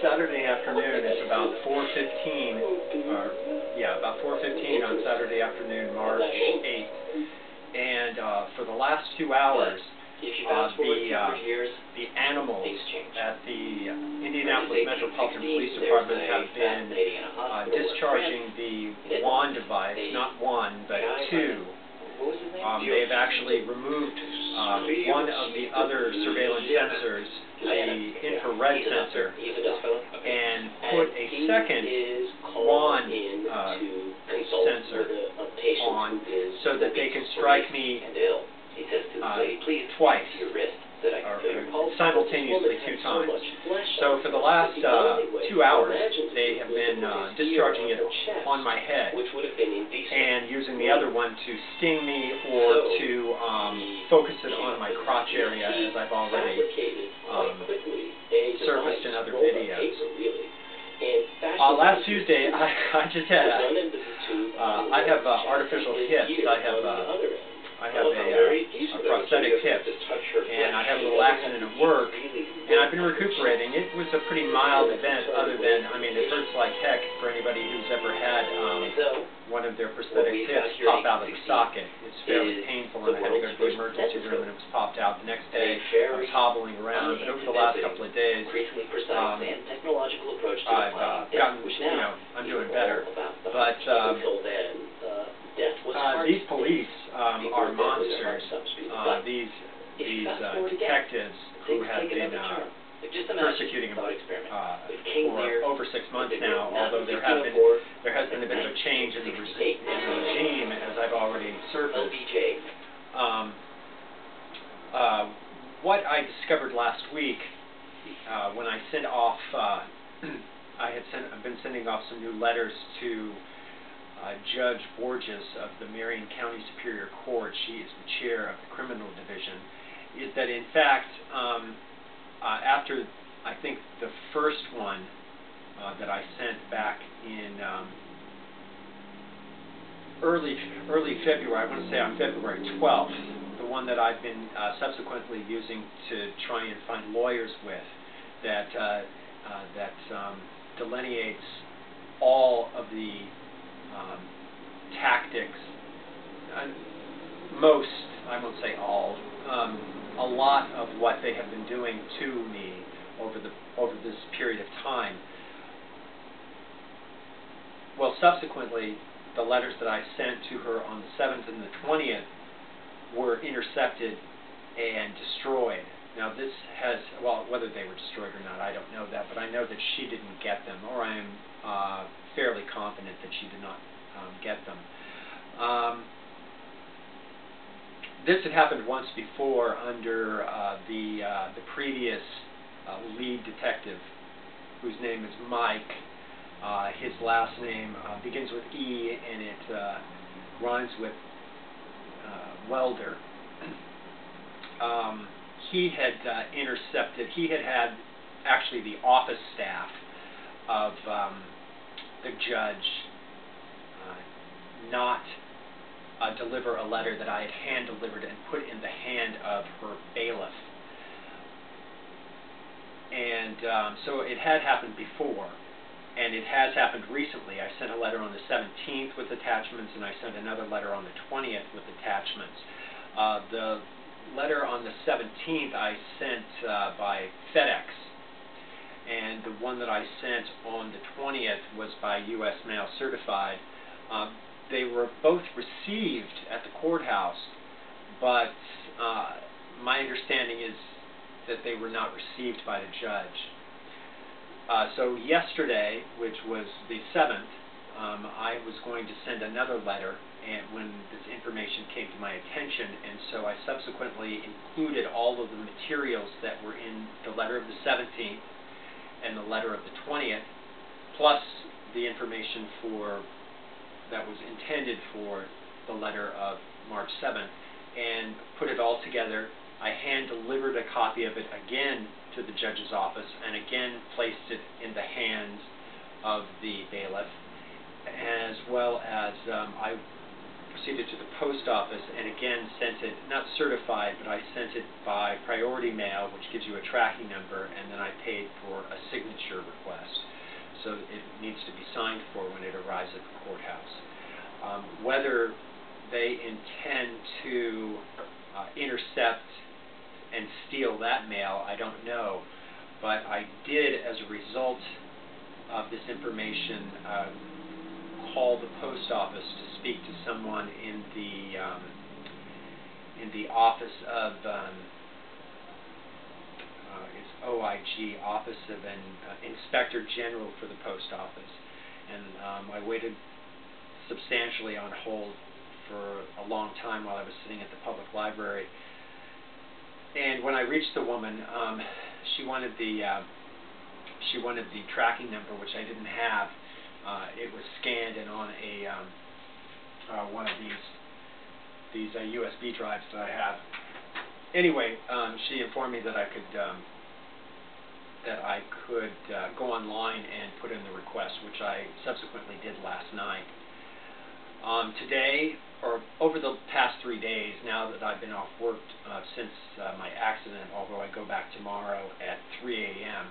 Saturday afternoon. It's about 4:15, about 4:15 on Saturday afternoon, March 8th. And for the last 2 hours, the animals at the Indianapolis Metropolitan Police Department have been discharging the WAN device, not one, but two. They've actually removed one of the other surveillance sensors, the infrared sensor, and put a second WAN sensor on so that they can strike me twice, or simultaneously 2 times. So for the last 2 hours, they have been discharging it on my head and using the other one to sting me or to focus it on my crotch area, as I've already surfaced in other videos. Last Tuesday, I just had I have artificial hips. I have a prosthetic hip, and I had a little accident at work, and I've been recuperating. It was a pretty mild event, other than, I mean, it hurts like heck for anybody who's ever had one of their prosthetic hips pop out of the socket. It's fairly painful, and I had to go to the emergency room, and it was popped out. The next day, I was hobbling around, but over the last couple of days, I've gotten, I'm doing better. But these police are monsters. These detectives who have been persecuting him for over 6 months now, although there has been a bit of a change in the regime, as I've already surfaced. What I discovered last week when I sent off, I've been sending off some new letters to Judge Borges of the Marion County Superior Court. She is the chair of the criminal division. Is that in fact, after I think the first one that I sent back in early February, I want to say on February 12th, the one that I've been subsequently using to try and find lawyers with, that delineates all of the tactics, most, I won't say all, a lot of what they have been doing to me over this period of time. Well, subsequently, the letters that I sent to her on the 7th and the 20th were intercepted and destroyed. Now this has, well, whether they were destroyed or not, I don't know that, but I know that she didn't get them, or I am fairly confident that she did not get them. This had happened once before under the previous lead detective, whose name is Mike. His last name begins with E, and it rhymes with welder. He had intercepted, he had actually the office staff of the judge not deliver a letter that I had hand-delivered and put in the hand of her bailiff. And so it had happened before, and it has happened recently. I sent a letter on the 17th with attachments, and I sent another letter on the 20th with attachments. The letter on the 17th I sent by FedEx, and the one that I sent on the 20th was by U.S. mail certified. They were both received at the courthouse, but my understanding is that they were not received by the judge. So yesterday, which was the 7th, I was going to send another letter, and when this information came to my attention, and so I subsequently included all of the materials that were in the letter of the 17th and the letter of the 20th, plus the information that was intended for the letter of March 7th, and put it all together. I hand-delivered a copy of it again to the judge's office, and again placed it in the hands of the bailiff, as well as I proceeded to the post office and again sent it, not certified, but I sent it by priority mail, which gives you a tracking number, and then I paid for a signature signature request. So it needs to be signed for when it arrives at the courthouse. Whether they intend to intercept and steal that mail, I don't know. But I did, as a result of this information, call the post office to speak to someone in the office of it's OIG, Office of an Inspector General for the Post Office, and I waited substantially on hold for a long time while I was sitting at the public library. And when I reached the woman, she wanted the tracking number, which I didn't have. It was scanned and on a one of these USB drives that I have. Anyway, she informed me that I could go online and put in the request, which I subsequently did last night. Today, or over the past 3 days, now that I've been off work since my accident, although I go back tomorrow at 3 a.m.,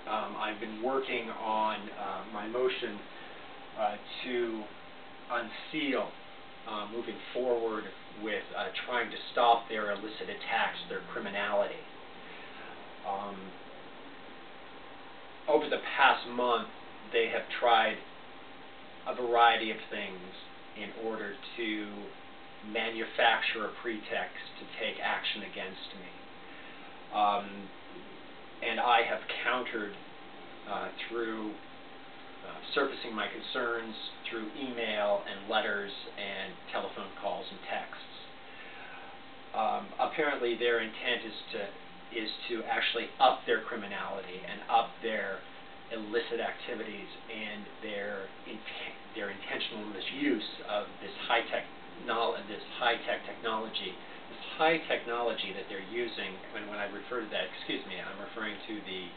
I've been working on my motion to unseal, moving forward with trying to stop their illicit attacks, their criminality. Over the past month, they have tried a variety of things in order to manufacture a pretext to take action against me. And I have countered through surfacing my concerns through email and letters and telephone calls and texts. Apparently their intent is to actually up their criminality and up their illicit activities and their intentional misuse of this high-tech technology. This high technology that they're using, and when I refer to that, excuse me, I'm referring to the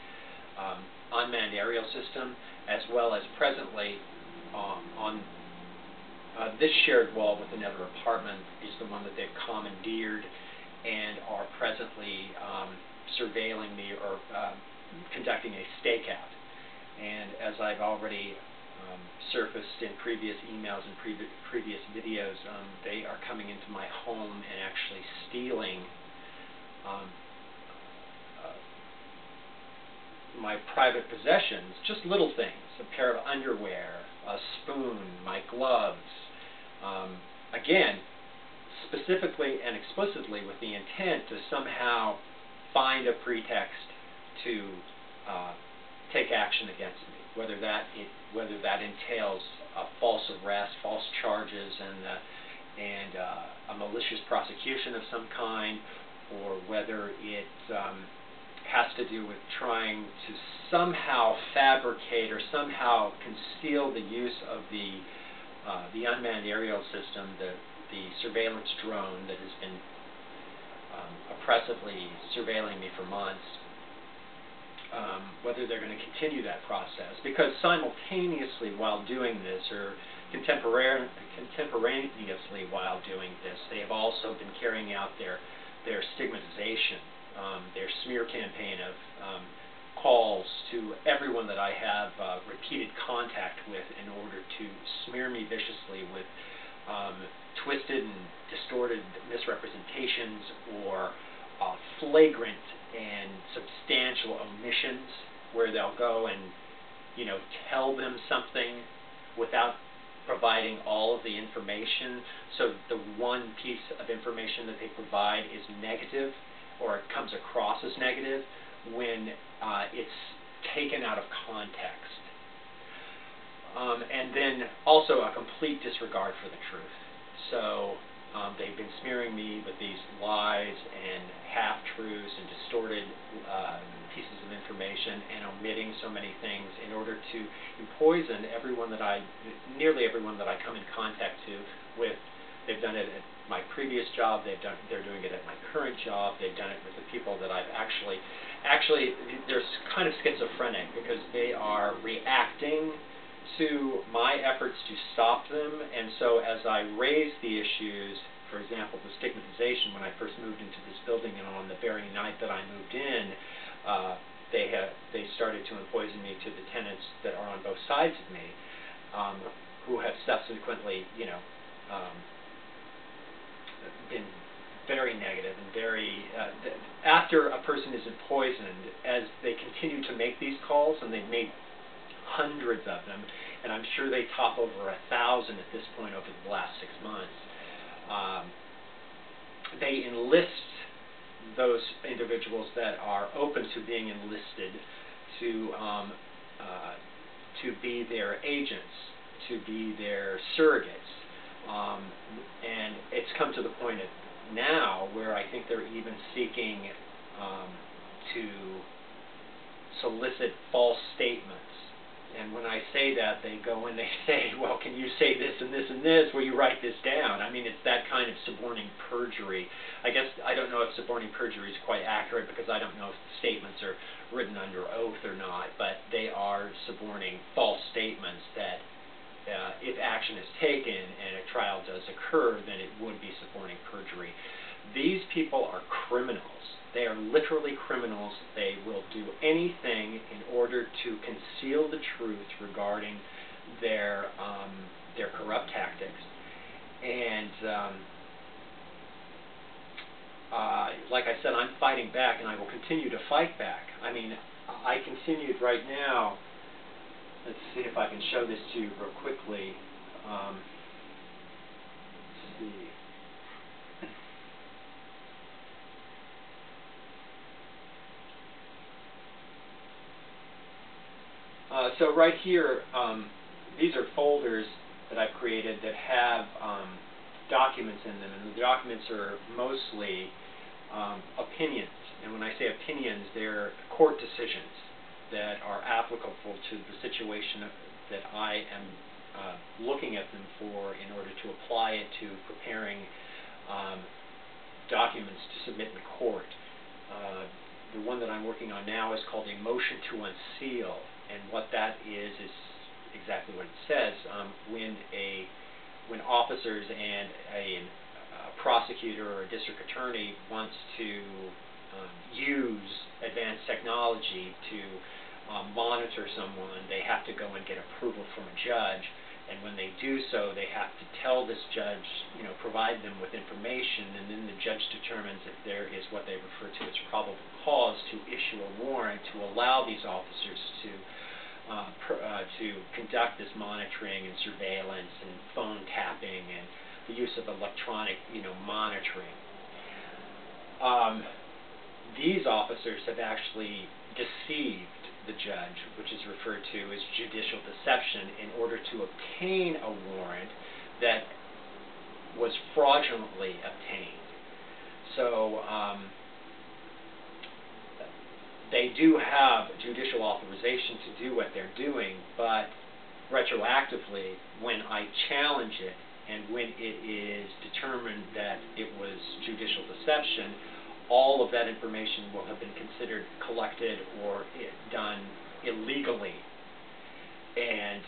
unmanned aerial system, as well as presently on this shared wall with another apartment is the one that they've commandeered and are presently surveilling me or conducting a stakeout. And as I've already surfaced in previous emails and previous videos, they are coming into my home and actually stealing my private possessions, just little things, a pair of underwear, a spoon, my gloves, again, specifically and explicitly with the intent to somehow find a pretext to take action against me, whether that entails a false arrest, false charges, and a malicious prosecution of some kind, or whether it has to do with trying to somehow fabricate or somehow conceal the use of the unmanned aerial system, the surveillance drone that has been oppressively surveilling me for months. Whether they're going to continue that process, because simultaneously while doing this, or contemporaneously while doing this, they have also been carrying out their stigmatization, their smear campaign of calls to everyone that I have repeated contact with in order to smear me viciously with twisted and distorted misrepresentations or flagrant and substantial omissions, where they'll go and, you know, tell them something without providing all of the information, so the one piece of information that they provide is negative, or it comes across as negative when it's taken out of context. And then also a complete disregard for the truth. So they've been smearing me with these lies and half-truths and distorted pieces of information and omitting so many things in order to poison nearly everyone that I come in contact with. They've done it at my previous job, they're doing it at my current job, they've done it with the people that I've actually they're kind of schizophrenic, because they are reacting to my efforts to stop them. And so as I raise the issues, for example, the stigmatization, when I first moved into this building, and on the very night that I moved in, they started to empoison me to the tenants that are on both sides of me, who have subsequently, been very negative and very, after a person is poisoned, as they continue to make these calls, and they've made hundreds of them, and I'm sure they top over 1,000 at this point over the last 6 months, they enlist those individuals that are open to being enlisted to be their agents, to be their surrogates, and it's come to the point now where I think they're even seeking to solicit false statements. And when I say that, they go and they say, well, can you say this and this and this? Will you write this down? I mean, it's that kind of suborning perjury. I guess I don't know if suborning perjury is quite accurate, because I don't know if the statements are written under oath or not, but they are suborning false statements that if action is taken and a trial does occur, then it would be suborning perjury. These people are criminals. They are literally criminals. They will do anything in order to conceal the truth regarding their corrupt tactics. And like I said, I'm fighting back, and I will continue to fight back. I mean, I continued right now. Let's see if I can show this to you real quickly. Let's see. So right here, these are folders that I've created that have documents in them, and the documents are mostly opinions. And when I say opinions, they're court decisions that are applicable to the situation that I am looking at them for in order to apply it to preparing documents to submit in court. The one that I'm working on now is called a motion to unseal, and what that is exactly what it says. When officers and a prosecutor or a district attorney wants to use advanced technology to monitor someone, they have to go and get approval from a judge, and when they do so, they have to tell this judge, provide them with information, and then the judge determines if there is what they refer to as probable cause to issue a warrant to allow these officers to conduct this monitoring and surveillance and phone tapping and the use of electronic, monitoring. These officers have actually deceived the judge, which is referred to as judicial deception, in order to obtain a warrant that was fraudulently obtained. So they do have judicial authorization to do what they're doing, but retroactively, when I challenge it and when it is determined that it was judicial deception, all of that information will have been considered collected or done illegally. And,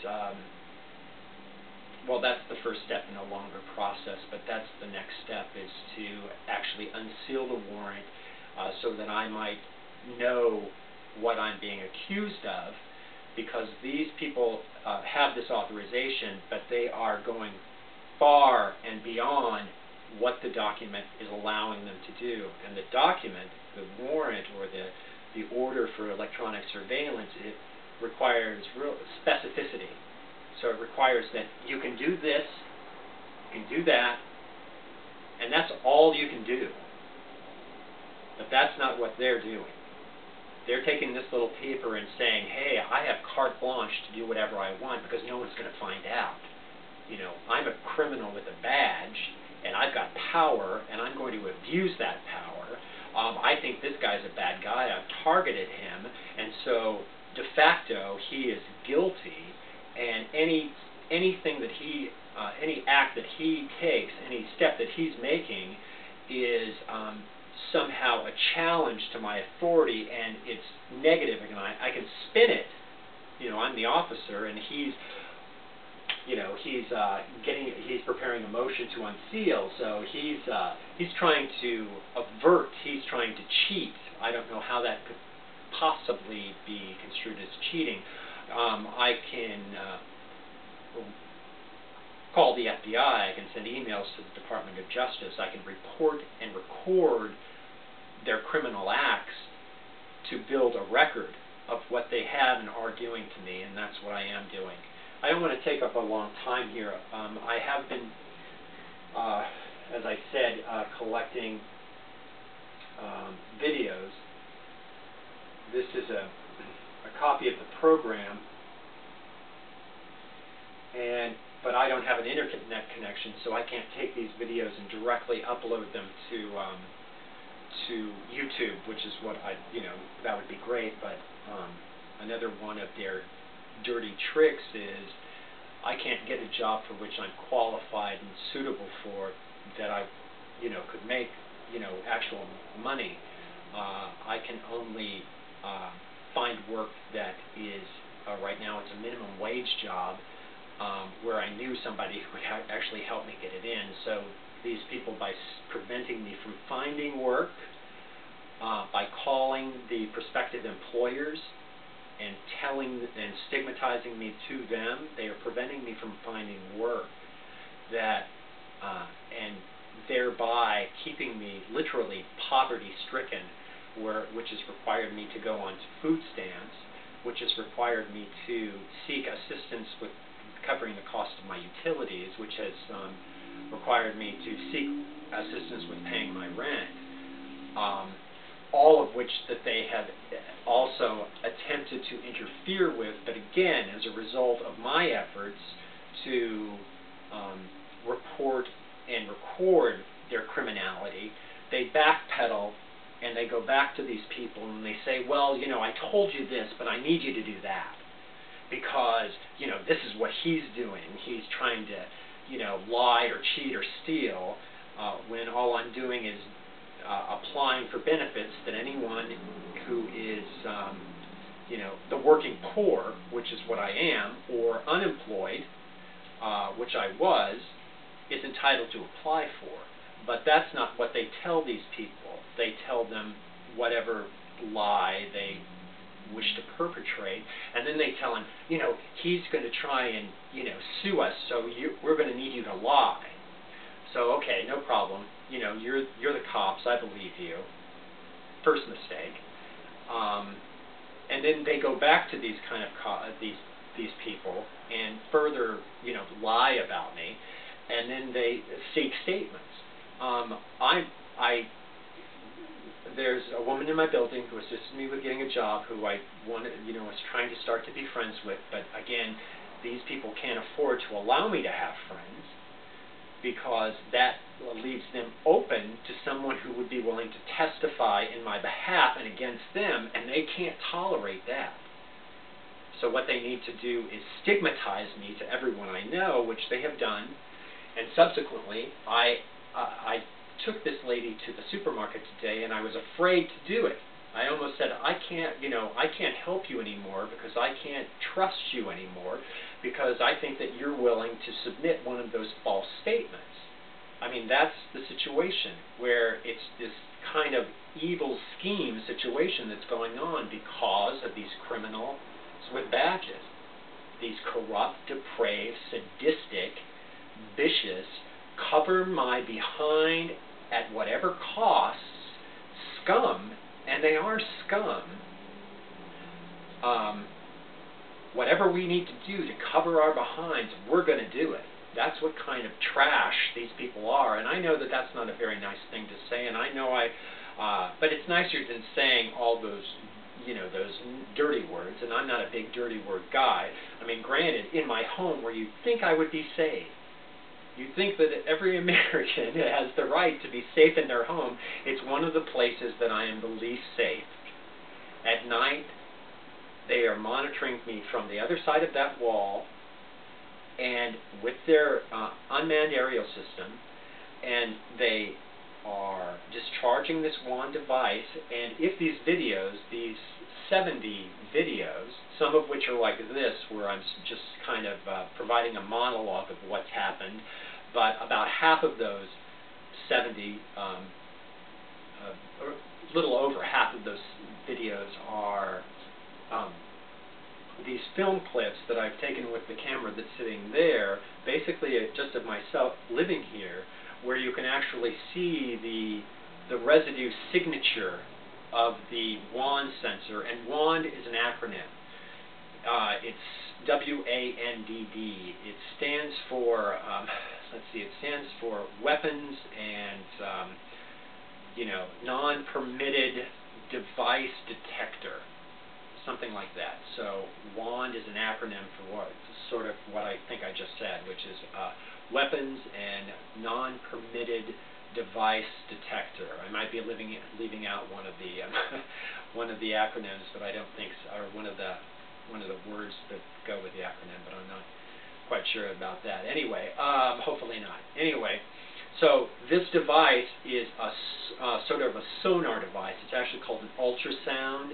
well, that's the first step in a longer process, but that's the next step, is to actually unseal the warrant so that I might know what I'm being accused of, because these people have this authorization, but they are going far and beyond what the document is allowing them to do. And the document, the warrant, or the order for electronic surveillance, it requires real specificity. So it requires that you can do this, you can do that, and that's all you can do. But that's not what they're doing. They're taking this little paper and saying, hey, I have carte blanche to do whatever I want because no one's going to find out. I'm a criminal with a badge, and I've got power, and I'm going to abuse that power. I think this guy's a bad guy. I've targeted him, and so de facto he is guilty, and anything that any act that he takes, any step that he's making is somehow a challenge to my authority, and it's negative, and I can spin it. I'm the officer, and he's he's preparing a motion to unseal, so he's trying to avert, he's trying to cheat. I don't know how that could possibly be construed as cheating. I can call the FBI, I can send emails to the Department of Justice, I can report and record their criminal acts to build a record of what they have and are doing to me, and that's what I am doing. I don't want to take up a long time here. I have been, as I said, collecting videos. This is a copy of the program, but I don't have an internet connection, so I can't take these videos and directly upload them to YouTube, which is what that would be great. But another one of their dirty tricks is I can't get a job for which I'm qualified and suitable for, that I could make actual money. I can only find work that is right now it's a minimum wage job, where I knew somebody who would actually help me get it in. So these people, by preventing me from finding work, by calling the prospective employers and stigmatizing me to them, they are preventing me from finding work, and thereby keeping me literally poverty-stricken, which has required me to go on to food stamps, which has required me to seek assistance with covering the cost of my utilities, which has required me to seek assistance with paying my rent, all of which that they have also attempted to interfere with, but again, as a result of my efforts to report and record their criminality, they backpedal and they go back to these people and they say, well, I told you this, but I need you to do that, because, this is what he's doing. He's trying to, lie or cheat or steal, when all I'm doing is applying for benefits that anyone who is, the working poor, which is what I am, or unemployed, which I was, is entitled to apply for. But that's not what they tell these people. They tell them whatever lie they wish to perpetrate, and then they tell him, he's going to try and, sue us, so we're going to need you to lie. So, okay, no problem. You're the cops. I believe you. First mistake. And then they go back to these kind of these people and further, lie about me, and then they seek statements. There's a woman in my building who assisted me with getting a job, who I wanted, was trying to start to be friends with, but again, these people can't afford to allow me to have friends, because that leaves them open to someone who would be willing to testify in my behalf and against them, and they can't tolerate that. So what they need to do is stigmatize me to everyone I know, which they have done, and subsequently, I took this lady to the supermarket today, and I was afraid to do it. I almost said, I can't help you anymore, because I can't trust you anymore, because I think that you're willing to submit one of those false statements. I mean, that's the situation, where it's this kind of evil scheme situation that's going on because of these criminals with badges. These corrupt, depraved, sadistic, vicious, cover my behind at whatever costs, scum, and they are scum. Whatever we need to do to cover our behinds, we're going to do it. That's what kind of trash these people are, and I know that that's not a very nice thing to say, and I know but it's nicer than saying all those, those dirty words, and I'm not a big dirty word guy. I mean, granted, in my home where you'd think I would be safe, you think that every American has the right to be safe in their home. It's one of the places that I am the least safe. At night, they are monitoring me from the other side of that wall, and with their unmanned aerial system, and they are discharging this one device, and if these videos, these 70 videos, some of which are like this, where I'm just kind of providing a monologue of what's happened, but about half of those 70 little over half of those videos are these film clips that I've taken with the camera that's sitting there, basically just of myself living here, where you can actually see the residue signature of the WAND sensor, and WAND is an acronym. It's W-A-N-D-D. It stands for, let's see, it stands for Weapons and, Non-Permitted Device Detector, something like that. So WAND is an acronym for sort of what I think I just said, which is Weapons and Non-Permitted Device Detector. I might be leaving out one of the one of the acronyms, but I don't think so, or one of the words that go with the acronym, but I'm not quite sure about that. Anyway, hopefully not. Anyway, so this device is a sort of a sonar device. It's actually called an ultrasound,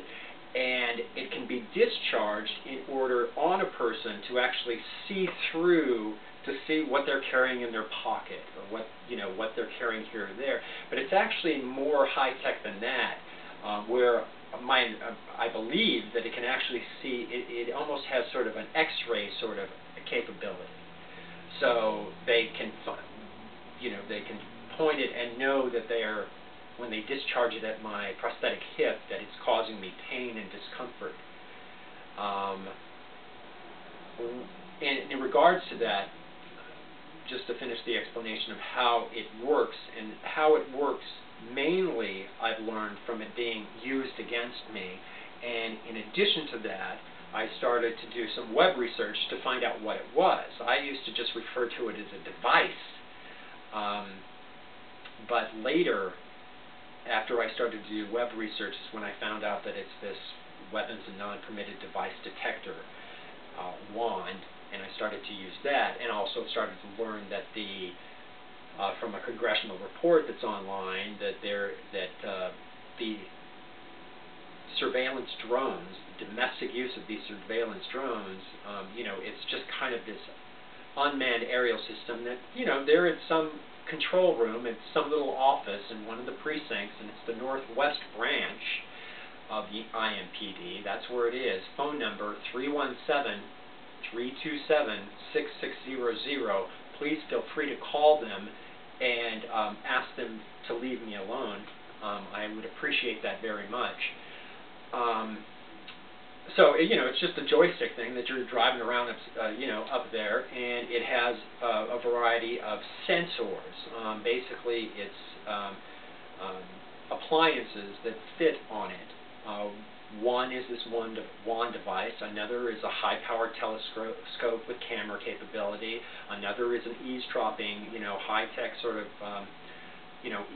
and it can be discharged in order on a person to actually see through, to see what they're carrying in their pocket, or what they're carrying here or there. But it's actually more high-tech than that, where I believe that it can actually see, it almost has sort of an X-ray sort of capability. So they can, they can point it and know that when they discharge it at my prosthetic hip, that it's causing me pain and discomfort. And in regards to that, just to finish the explanation of how it works, and how it works mainly I've learned from it being used against me, and in addition to that, I started to do some web research to find out what it was. I used to just refer to it as a device, but later, after I started to do web research, is when I found out that it's this Weapons and Non-Permitted Device Detector, WAND, and I started to use that, and also started to learn that from a congressional report that's online, that the surveillance drones, the domestic use of these surveillance drones, it's just kind of this unmanned aerial system that, they're in some control room in some little office in one of the precincts, and it's the Northwest branch of the IMPD. That's where it is. Phone number 317-327-6600. Please feel free to call them and ask them to leave me alone. I would appreciate that very much. So, it's just a joystick thing that you're driving around, up there, and it has a variety of sensors. Basically, it's appliances that fit on it. One is this WAND device. Another is a high-powered telescope with camera capability. Another is an eavesdropping, high-tech sort of,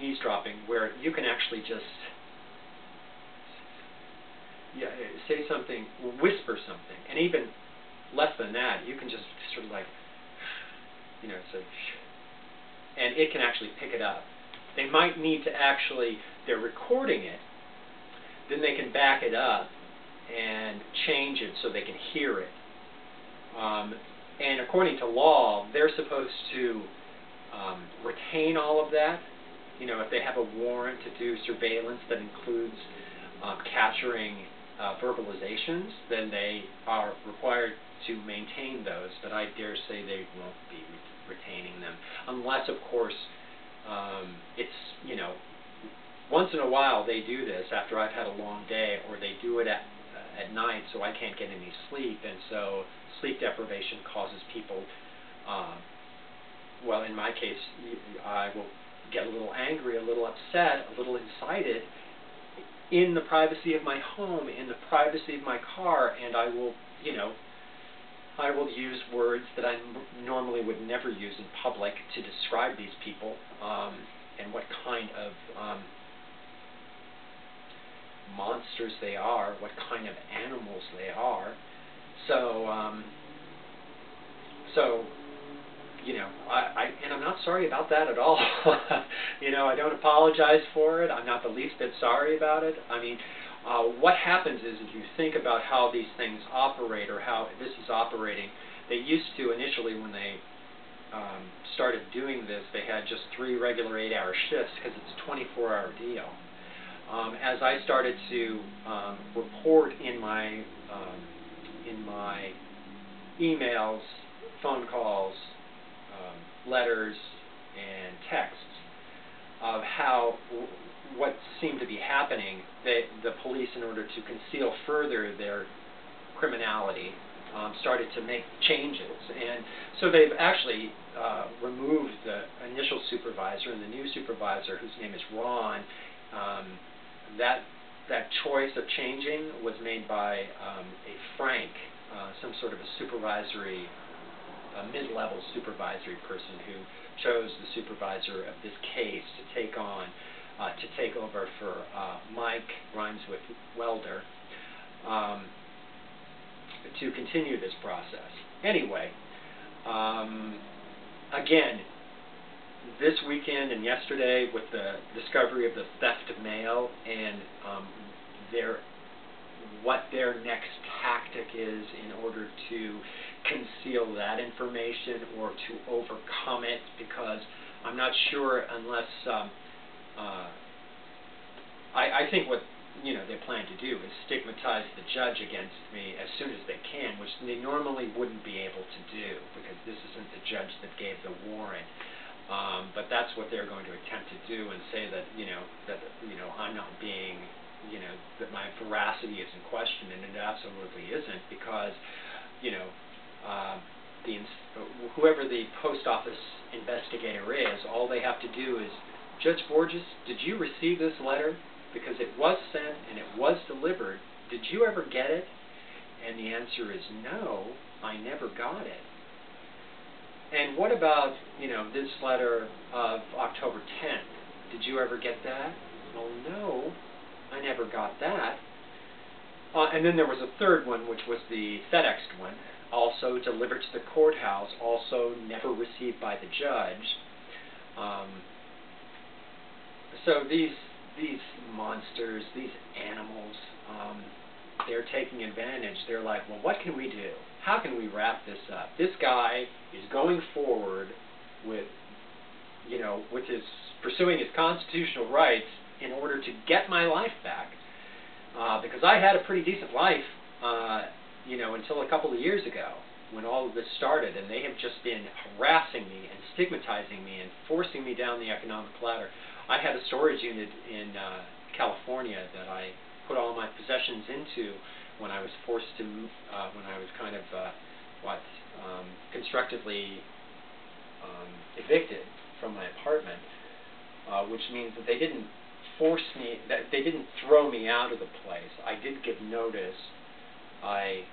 eavesdropping, where you can actually just say something, whisper something, and even less than that, you can just sort of like, say, and it can actually pick it up. They might need to actually, they're recording it, then they can back it up and change it so they can hear it. And according to law, they're supposed to retain all of that. If they have a warrant to do surveillance that includes capturing verbalizations, then they are required to maintain those, but I dare say they won't be retaining them, unless, of course, it's, once in a while they do this after I've had a long day, or they do it at night so I can't get any sleep, and so sleep deprivation causes people, well, in my case, I will get a little angry, a little upset, a little incited, in the privacy of my home, in the privacy of my car, and I will, I will use words that I normally would never use in public to describe these people, and what kind of monsters they are, what kind of animals they are. So, and I'm not sorry about that at all. I don't apologize for it. I'm not the least bit sorry about it. I mean, what happens is, if you think about how these things operate, or how this is operating, they used to, initially when they started doing this, they had just 3 regular 8-hour shifts, because it's a 24-hour deal. as I started to report in my emails, phone calls, letters, and texts of what seemed to be happening, the police, in order to conceal further their criminality, started to make changes. And so they've actually removed the initial supervisor, and the new supervisor, whose name is Ron, that choice of changing was made by a Frank, some sort of a supervisory, mid-level supervisory person who chose the supervisor of this case to take over for Mike rhymes with welder, to continue this process. Anyway, again, this weekend and yesterday, with the discovery of the theft of mail and what their next tactic is in order to conceal that information or to overcome it, because I'm not sure unless I think what they plan to do is stigmatize the judge against me as soon as they can, which they normally wouldn't be able to do, because this isn't the judge that gave the warrant. But that's what they're going to attempt to do, and say that I'm not being, that my veracity is in question, and it absolutely isn't, because whoever the post office investigator is, all they have to do is, Judge Borges, did you receive this letter? Because it was sent and it was delivered. Did you ever get it? And the answer is no, I never got it. And what about, this letter of October 10th? Did you ever get that? Well, no, I never got that. And then there was a third one, which was the FedExed one, also delivered to the courthouse, also never received by the judge. So these monsters, these animals, they're taking advantage. They're like, well, what can we do? How can we wrap this up? This guy is going forward with pursuing his constitutional rights in order to get my life back, because I had a pretty decent life, until a couple of years ago, when all of this started, and they have just been harassing me and stigmatizing me and forcing me down the economic ladder. I had a storage unit in California that I put all my possessions into when I was forced to, when I was kind of, constructively evicted from my apartment, which means that they didn't force me, that they didn't throw me out of the place. I did give notice. I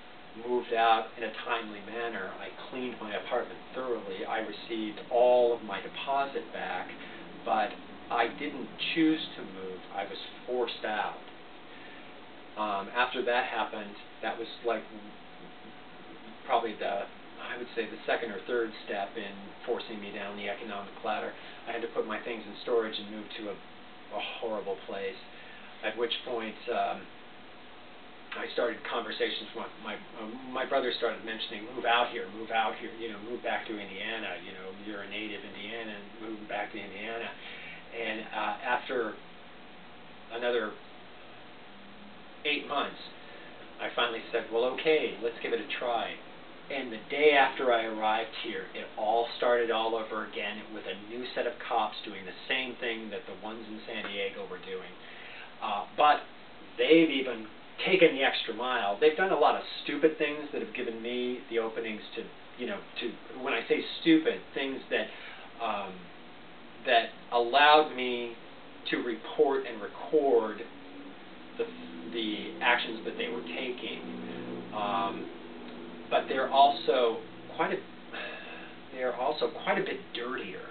moved out in a timely manner. I cleaned my apartment thoroughly. I received all of my deposit back, but I didn't choose to move. I was forced out. After that happened, that was like probably I would say the second or third step in forcing me down the economic ladder. I had to put my things in storage and move to a horrible place, at which point I started conversations with my brother started mentioning, move out here, move back to Indiana, you're a native Indiana, move back to Indiana. And after another 8 months, I finally said, well, okay, let's give it a try. And the day after I arrived here, it all started all over again with a new set of cops doing the same thing that the ones in San Diego were doing. But they've even taken the extra mile. They've done a lot of stupid things that have given me the openings to, when I say stupid, things that that allowed me to report and record the actions that they were taking. But they're also quite a bit dirtier.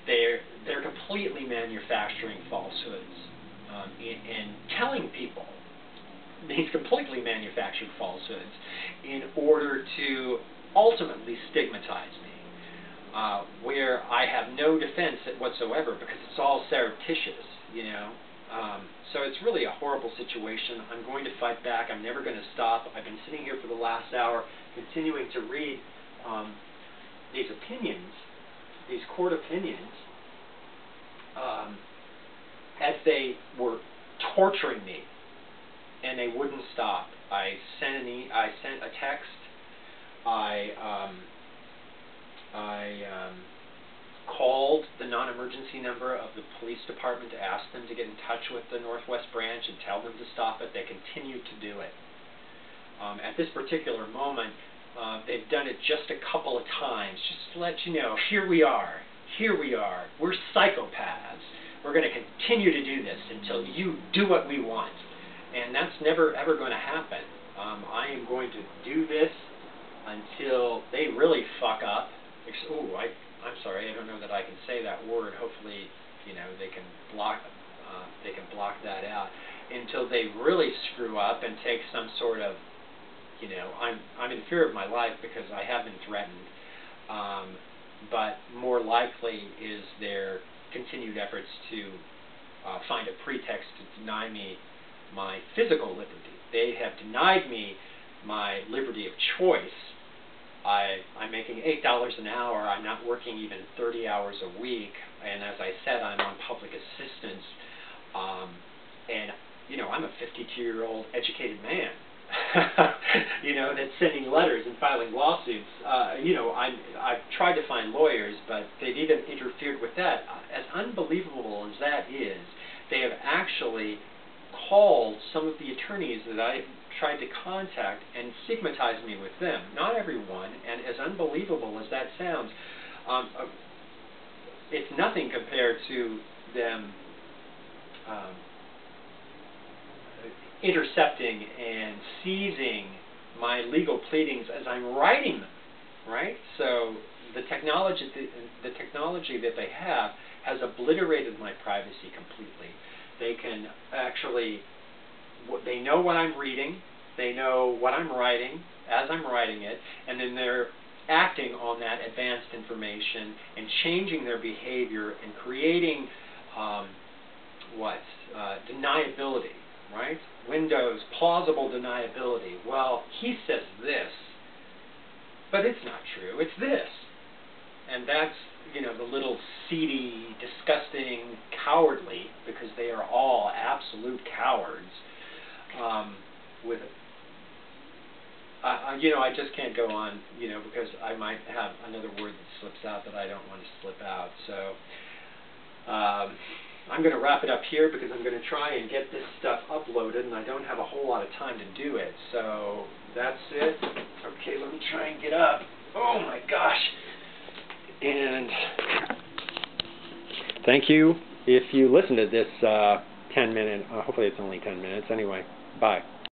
They're completely manufacturing falsehoods and telling people these completely manufactured falsehoods in order to ultimately stigmatize me, where I have no defense whatsoever because it's all surreptitious, So it's really a horrible situation. I'm going to fight back. I'm never going to stop. I've been sitting here for the last hour continuing to read these opinions, these court opinions, as they were torturing me, and they wouldn't stop. I sent a text. I called the non-emergency number of the police department to ask them to get in touch with the Northwest branch and tell them to stop it. They continued to do it. At this particular moment, they've done it just a couple of times, just to let you know, here we are, we're psychopaths. We're going to continue to do this until you do what we want. And that's never, ever going to happen. I am going to do this until they really fuck up. I'm sorry, I don't know that I can say that word. Hopefully, they can block that out. Until they really screw up and take some sort of, I'm in fear of my life because I have been threatened. But more likely is their continued efforts to find a pretext to deny me my physical liberty. They have denied me my liberty of choice. I'm making $8 an hour. I'm not working even 30 hours a week. And as I said, I'm on public assistance. And, I'm a 52-year-old educated man, that's sending letters and filing lawsuits. I've tried to find lawyers, but they've even interfered with that. As unbelievable as that is, they have actually called some of the attorneys that I've tried to contact and stigmatized me with them. Not everyone, and as unbelievable as that sounds, it's nothing compared to them intercepting and seizing my legal pleadings as I'm writing them, right? So the technology that they have has obliterated my privacy completely. They can actually, they know what I'm reading, they know what I'm writing as I'm writing it, and then they're acting on that advanced information and changing their behavior and creating deniability, right? Windows, plausible deniability. Well, he says this, but it's not true, it's this. And that's, the little seedy, disgusting, cowardly, because they are all absolute cowards. I just can't go on, because I might have another word that slips out that I don't want to slip out. So I'm going to wrap it up here because I'm going to try and get this stuff uploaded, and I don't have a whole lot of time to do it. So that's it. Okay, let me try and get up. Oh my gosh. And thank you if you listen to this 10-minute, hopefully it's only 10 minutes. Anyway, bye.